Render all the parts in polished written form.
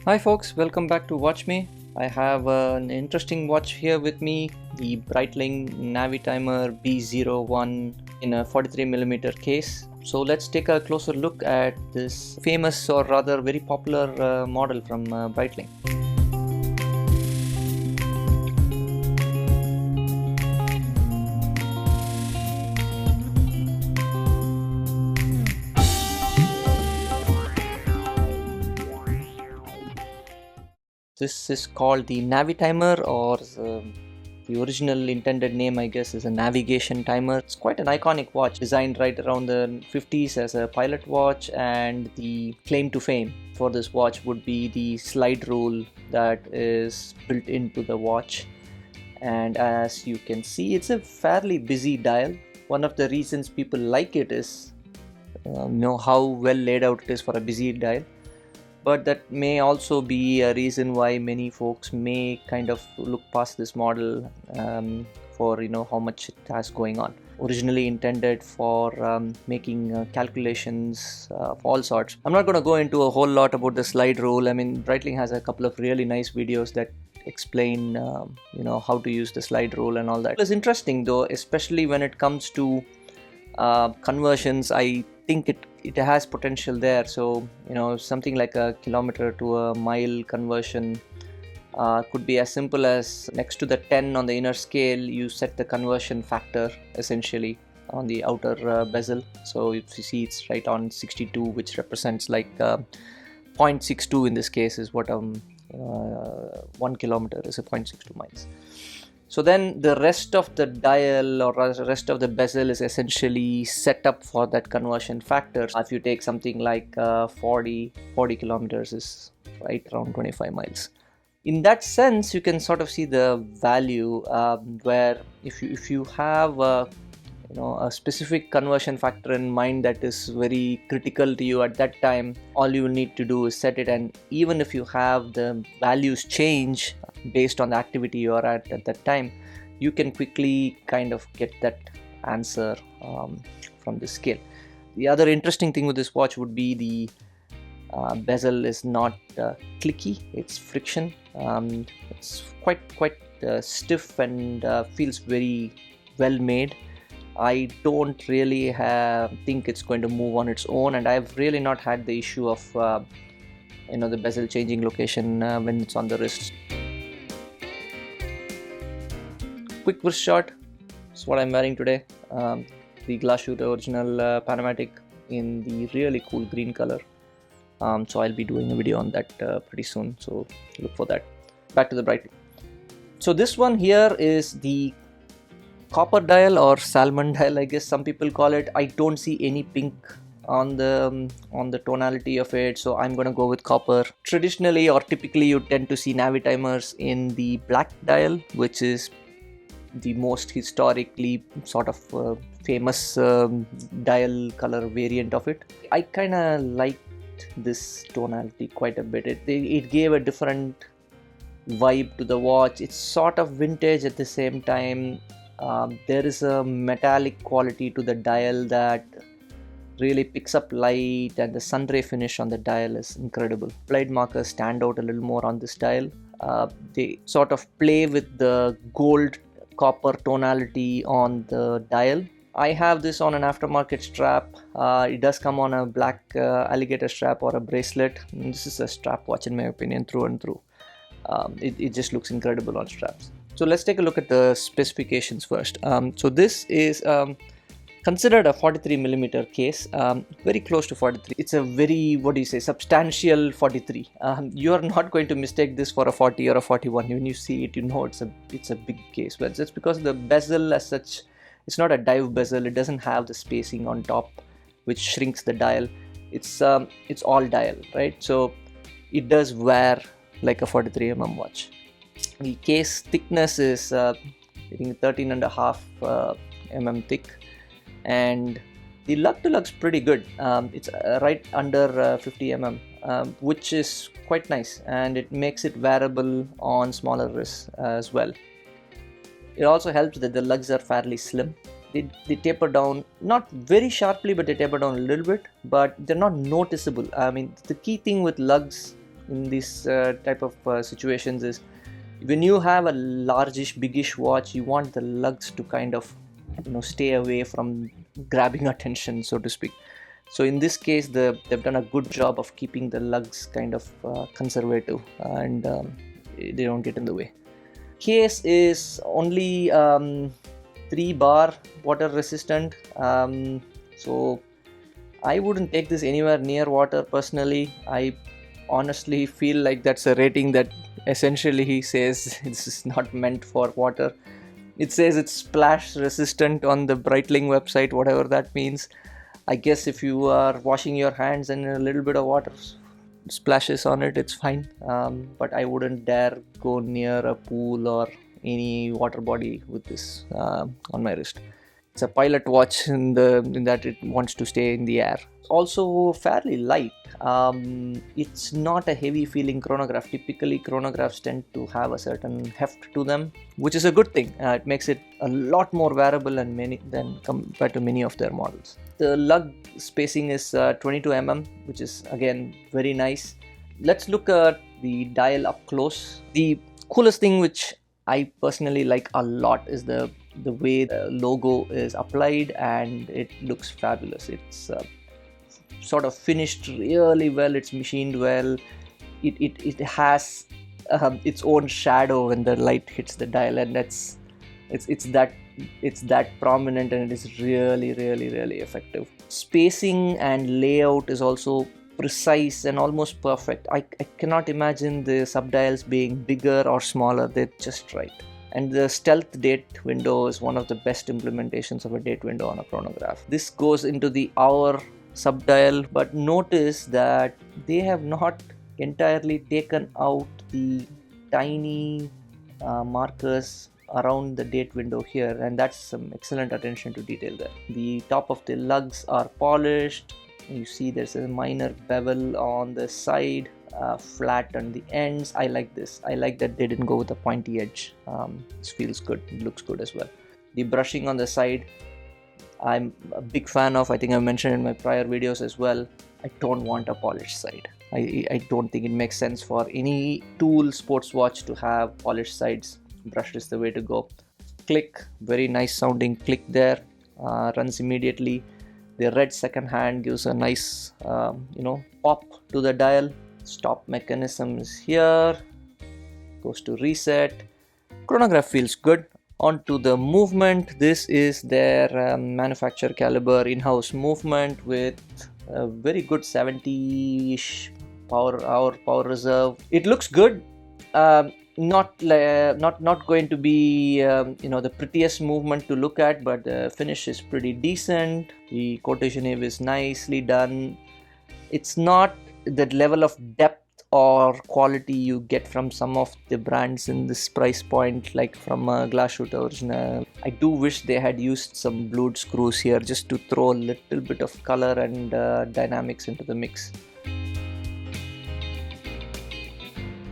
Hi folks, welcome back to Watch Me. I have an interesting watch here with me, the Breitling Navitimer B01 in a 43mm case. So let's take a closer look at this famous or rather very popular model from Breitling. This is called the Navitimer, or the original intended name I guess is a navigation timer. It's quite an iconic watch, designed right around the 50s as a pilot watch, and the claim to fame for this watch would be the slide rule that is built into the watch. And as you can see, it's a fairly busy dial. One of the reasons people like it is know how well laid out it is for a busy dial. But that may also be a reason why many folks may kind of look past this model for how much it has going on. Originally intended for making calculations of all sorts. I'm not going to go into a whole lot about the slide rule. I mean, Breitling has a couple of really nice videos that explain how to use the slide rule and all that. It's interesting though, especially when it comes to conversions. I think it has potential there. So something like a kilometer to a mile conversion could be as simple as next to the 10 on the inner scale, you set the conversion factor essentially on the outer bezel. So if you see, it's right on 62, which represents like 0.62 in this case is what 1 kilometer is, a 0.62 miles. So then the rest of the dial or rest of the bezel is essentially set up for that conversion factor. If you take something like 40 kilometers is right around 25 miles. In that sense, you can sort of see the value where if you have a specific conversion factor in mind that is very critical to you at that time, all you will need to do is set it, and even if you have the values change based on the activity you are at that time, you can quickly kind of get that answer from the scale. The other interesting thing with this watch would be the bezel is not clicky, it's friction. It's quite stiff and feels very well made. I don't really think it's going to move on its own, and I've really not had the issue of the bezel changing location when it's on the wrist. Quick wrist shot is what I'm wearing today. The glass shooter original Panamatic in the really cool green color. So I'll be doing a video on that pretty soon, so look for that. Back to the Breitling. So this one here is the copper dial, or salmon dial I guess some people call it. I don't see any pink on the tonality of it, so I'm gonna go with copper. Traditionally or typically you tend to see Navitimers in the black dial, which is the most historically sort of famous dial color variant of it. I kind of liked this tonality quite a bit. It gave a different vibe to the watch. It's sort of vintage at the same time. There is a metallic quality to the dial that really picks up light, and the sunray finish on the dial is incredible. Blade markers stand out a little more on this dial. They sort of play with the gold copper tonality on the dial. I have this on an aftermarket strap. It does come on a black alligator strap or a bracelet. This is a strap watch in my opinion, through and through. It just looks incredible on straps. So let's take a look at the specifications first. So this is considered a 43mm case, very close to 43. It's a very, substantial 43. You are not going to mistake this for a 40 or a 41. When you see it, it's a big case. But just because the bezel as such, it's not a dive bezel. It doesn't have the spacing on top, which shrinks the dial. It's all dial, right? So it does wear like a 43mm watch. The case thickness is I think 13.5 mm thick, and the lug to lug's pretty good. It's right under 50 mm, which is quite nice, and it makes it wearable on smaller wrists as well. It also helps that the lugs are fairly slim. They taper down, not very sharply, but they taper down a little bit, but they're not noticeable. I mean, the key thing with lugs in this type of situations is when you have a largish, biggish watch, you want the lugs to kind of stay away from grabbing attention, so to speak. So in this case, they've done a good job of keeping the lugs kind of conservative, and they don't get in the way. Case is only 3 bar water resistant, so I wouldn't take this anywhere near water personally. I honestly feel like that's a rating that essentially says this is not meant for water. It says it's splash resistant on the Breitling website, whatever that means. I guess if you are washing your hands and a little bit of water splashes on it, it's fine. But I wouldn't dare go near a pool or any water body with this on my wrist. It's a pilot watch in that it wants to stay in the air. Also fairly light. It's not a heavy feeling chronograph. Typically chronographs tend to have a certain heft to them, which is a good thing. It makes it a lot more wearable than compared to many of their models. The lug spacing is 22 mm, which is again very nice. Let's look at the dial up close. The coolest thing which I personally like a lot is the way the logo is applied, and it looks fabulous. It's sort of finished really well, it's machined well. It has its own shadow when the light hits the dial, and it's that prominent, and it is really effective. Spacing and layout is also precise and almost perfect. I cannot imagine the subdials being bigger or smaller. They're just right. And the stealth date window is one of the best implementations of a date window on a chronograph. This goes into the hour subdial, but notice that they have not entirely taken out the tiny markers around the date window here, and that's some excellent attention to detail there. The top of the lugs are polished. You see there's a minor bevel on the side, flat on the ends. I like this. I like that they didn't go with a pointy edge. This feels good. It looks good as well. The brushing on the side, I'm a big fan of. I think I mentioned in my prior videos as well. I don't want a polished side. I don't think it makes sense for any tool sports watch to have polished sides. Brushed is the way to go. Click, very nice sounding click there. Runs immediately. The red second hand gives a nice pop to the dial. Stop mechanism is here. Goes to reset. Chronograph feels good. On to the movement. This is their manufacturer caliber in-house movement with a very good 70-ish power reserve. It looks good. Not going to be the prettiest movement to look at, but the finish is pretty decent. The quotation nib is nicely done. It's not the level of depth or quality you get from some of the brands in this price point, like from Glass Shooter Original. I do wish they had used some blued screws here just to throw a little bit of color and dynamics into the mix.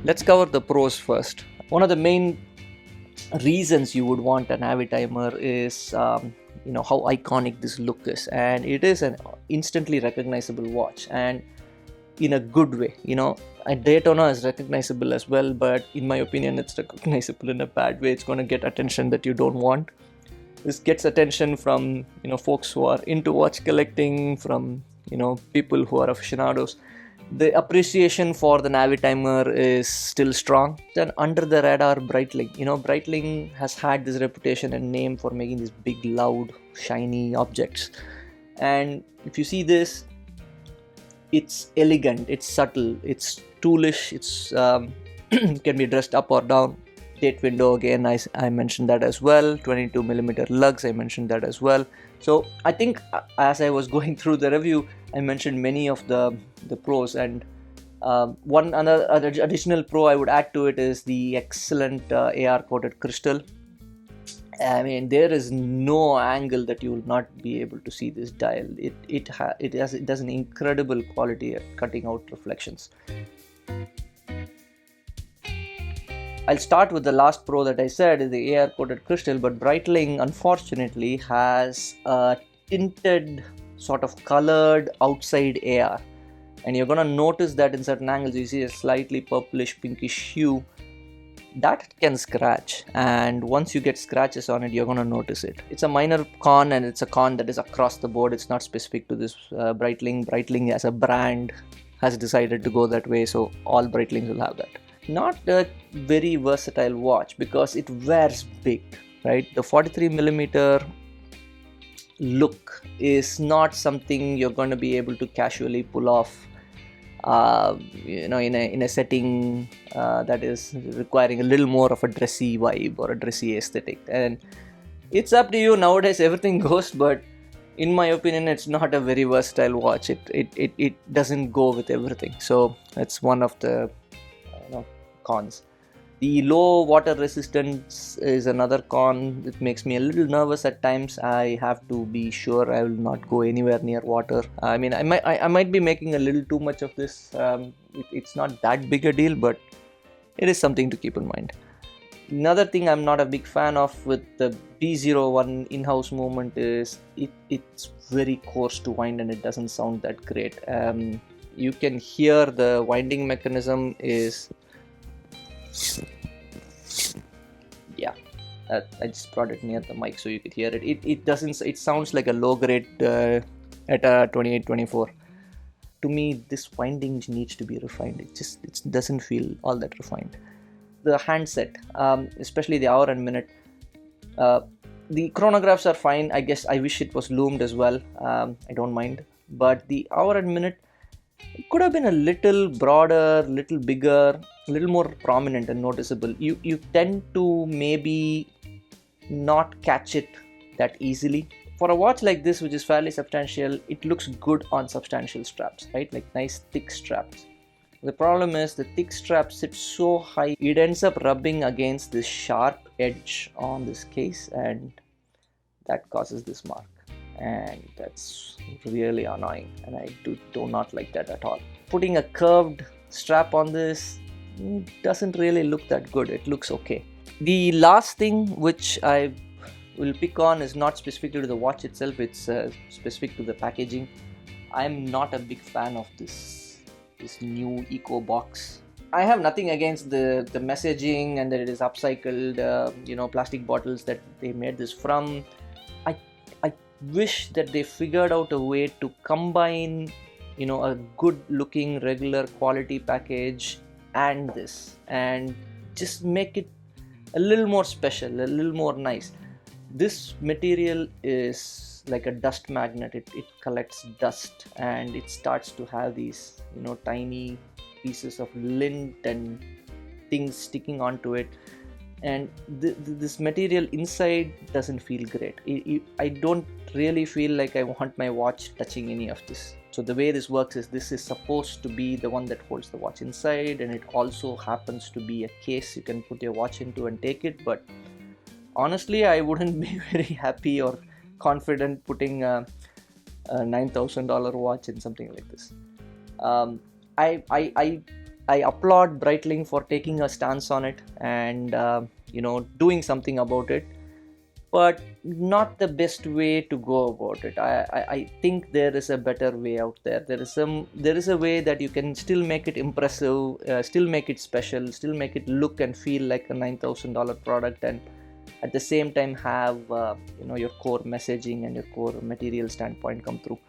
Let's cover the pros first. One of the main reasons you would want a Navitimer is how iconic this look is, and it is an instantly recognizable watch, and in a good way. A Daytona is recognizable as well, but in my opinion it's recognizable in a bad way. It's going to get attention that you don't want. This gets attention from folks who are into watch collecting, from people who are aficionados. The appreciation for the Navitimer is still strong. Then under the radar Breitling. Breitling has had this reputation and name for making these big, loud, shiny objects. And if you see this, it's elegant, it's subtle, it's toolish, it's can be dressed up or down. Date window, again, I mentioned that as well. 22mm lugs, I mentioned that as well. So I think as I was going through the review, I mentioned many of the pros, and one additional pro I would add to it is the excellent AR coated crystal. I mean, there is no angle that you will not be able to see this dial. It does an incredible quality at cutting out reflections. I'll start with the last pro that I said, is the AR coated crystal, but Breitling unfortunately has a tinted, sort of colored outside AR. and you're gonna notice that in certain angles you see a slightly purplish pinkish hue that can scratch, and once you get scratches on it you're gonna notice it. It's a minor con, and it's a con that is across the board. It's not specific to this Breitling as a brand has decided to go that way, so all Breitlings will have that. Not a very versatile watch because it wears big, right? The 43mm look is not something you're going to be able to casually pull off in a setting that is requiring a little more of a dressy vibe or a dressy aesthetic. And it's up to you. Nowadays everything goes, but in my opinion it's not a very versatile watch. It doesn't go with everything, so it's one of the cons. The low water resistance is another con. It makes me a little nervous at times. I have to be sure I will not go anywhere near water. I mean, I might be making a little too much of this. It's not that big a deal, but it is something to keep in mind. Another thing I'm not a big fan of with the B01 in-house movement is it's very coarse to wind, and it doesn't sound that great. You can hear the winding mechanism is... yeah, I just brought it near the mic so you could hear it. It sounds like a low grade at a 2824. To me, this winding needs to be refined. It doesn't feel all that refined. The handset, especially the hour and minute, the chronographs are fine. I guess I wish it was loomed as well. I don't mind, but the hour and minute, it could have been a little broader, little bigger, a little more prominent and noticeable. You tend to maybe not catch it that easily. For a watch like this, which is fairly substantial, it looks good on substantial straps, right? Like nice thick straps. The problem is the thick strap sits so high, it ends up rubbing against this sharp edge on this case, and that causes this mark. And that's really annoying, and I do not like that at all. Putting a curved strap on this doesn't really look that good. It looks okay. The last thing which I will pick on is not specific to the watch itself, it's specific to the packaging. I'm not a big fan of this new eco box. I have nothing against the messaging and that it is upcycled plastic bottles that they made this from. I wish that they figured out a way to combine a good looking regular quality package and this, and just make it a little more special, a little more nice. This material is like a dust magnet. It collects dust, and it starts to have these tiny pieces of lint and things sticking onto it, and this material inside doesn't feel great. I don't really feel like I want my watch touching any of this. So the way this works is this is supposed to be the one that holds the watch inside, and it also happens to be a case you can put your watch into and take it. But honestly, I wouldn't be very happy or confident putting a $9,000 watch in something like this. I applaud Breitling for taking a stance on it and doing something about it, but not the best way to go about it. I think there is a better way out there. There is a way that you can still make it impressive, still make it special, still make it look and feel like a $9,000 product, and at the same time have your core messaging and your core material standpoint come through.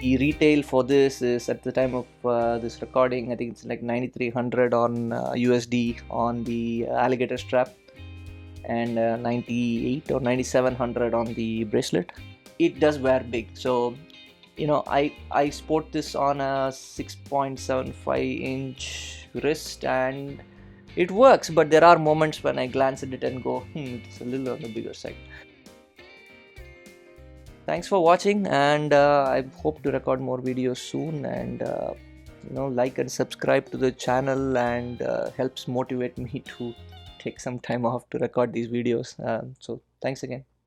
The retail for this is, at the time of this recording, I think it's like 9,300 on USD on the alligator strap, and 98 or 9,700 on the bracelet. It does wear big, so I sport this on a 6.75 inch wrist, and it works, but there are moments when I glance at it and go, it's a little on the bigger side. Thanks for watching, and I hope to record more videos soon, and like and subscribe to the channel, and helps motivate me to take some time off to record these videos. So thanks again.